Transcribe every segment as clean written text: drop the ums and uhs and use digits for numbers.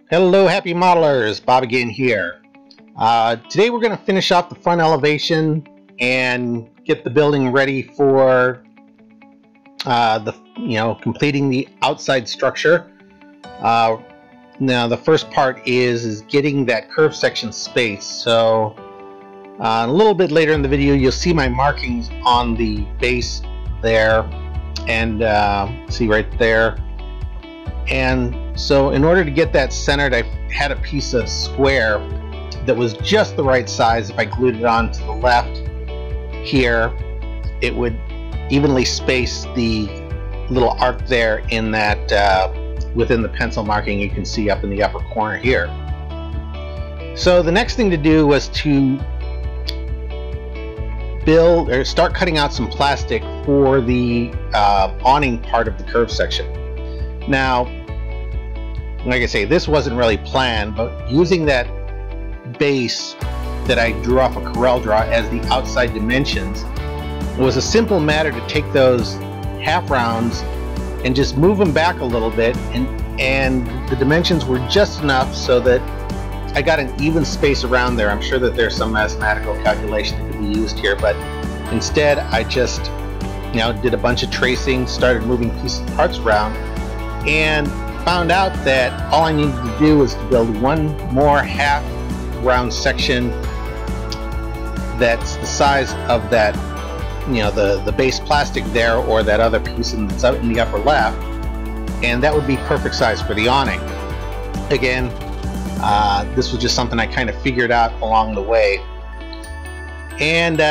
Hello, happy modelers. Bob again here. Today we're going to finish off the front elevation and get the building ready for completing the outside structure. Now the first part is getting that curved section space. So a little bit later in the video you'll see my markings on the base there, and see right there. And so in order to get that centered, I had a piece of square that was just the right size. If I glued it on to the left here, it would evenly space the little arc there in that within the pencil marking you can see up in the upper corner here. So the next thing to do was to build or start cutting out some plastic for the awning part of the curved section. Now, like I say, this wasn't really planned, but using that base that I drew off a Corel Draw as the outside dimensions, it was a simple matter to take those half rounds and just move them back a little bit, and the dimensions were just enough so that I got an even space around there. I'm sure that there's some mathematical calculation that can be used here, but instead I just did a bunch of tracing, started moving pieces of parts around, and found out that all I needed to do was to build one more half round section that's the size of that, the base plastic there, or that other piece in the upper left, and that would be perfect size for the awning. Again, this was just something I kind of figured out along the way. And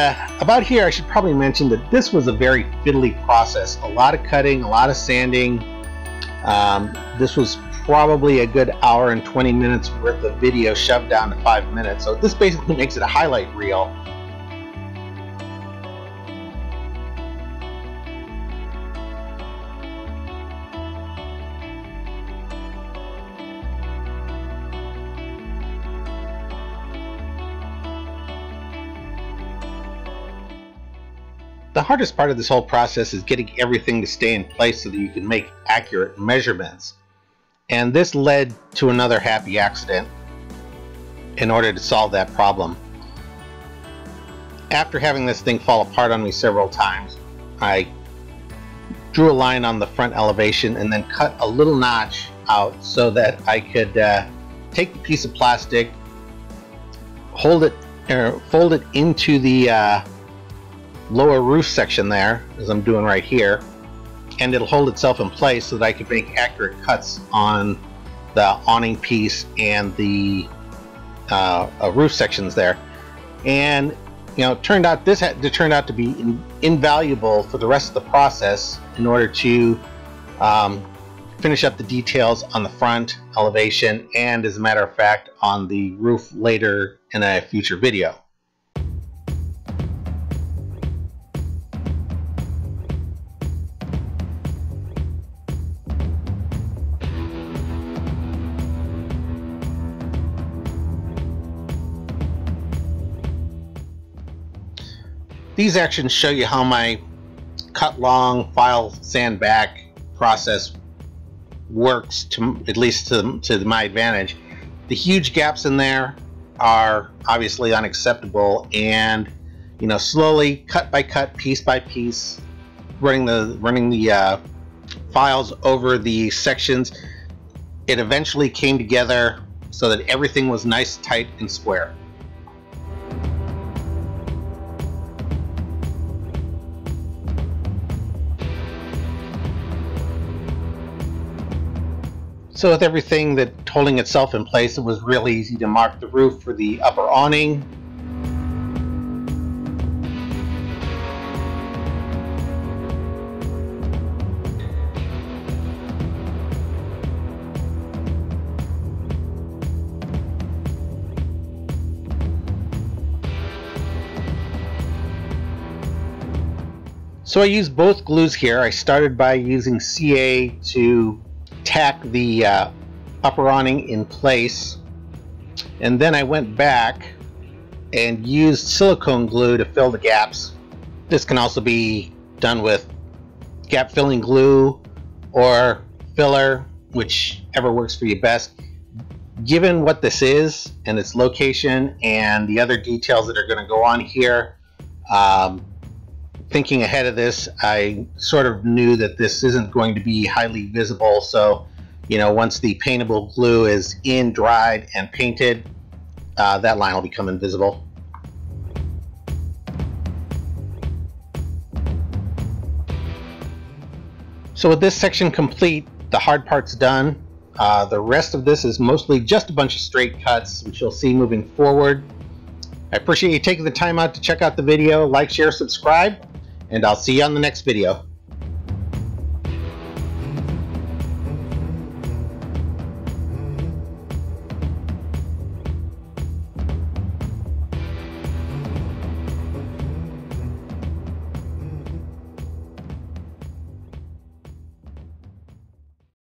about here I should probably mention that this was a very fiddly process. A lot of cutting, a lot of sanding. This was probably a good hour and 20 minutes worth of video shoved down to 5 minutes. So this basically makes it a highlight reel. The hardest part of this whole process is getting everything to stay in place so that you can make accurate measurements. And this led to another happy accident in order to solve that problem. After having this thing fall apart on me several times, I drew a line on the front elevation and then cut a little notch out so that I could take the piece of plastic, fold it into the lower roof section there, as I'm doing right here, and it'll hold itself in place so that I can make accurate cuts on the awning piece and the roof sections there. And it turned out turned out to be invaluable for the rest of the process in order to finish up the details on the front elevation, and as a matter of fact on the roof later in a future video. These actions show you how my cut long, file sand back process works, at least to my advantage. The huge gaps in there are obviously unacceptable, and slowly, cut by cut, piece by piece, running the files over the sections, it eventually came together so that everything was nice, tight, and square. So with everything holding itself in place, it was real easy to mark the roof for the upper awning. So I used both glues here. I started by using CA to tack the upper awning in place, and then I went back and used silicone glue to fill the gaps. This can also be done with gap filling glue or filler, whichever works for you best. given what this is and its location and the other details that are going to go on here, thinking ahead of this, I sort of knew that this isn't going to be highly visible. So, you know, once the paintable glue is in, dried, and painted, that line will become invisible. So with this section complete, the hard part's done. The rest of this is mostly just a bunch of straight cuts, which you'll see moving forward. I appreciate you taking the time out to check out the video. Like, share, subscribe, and I'll see you on the next video.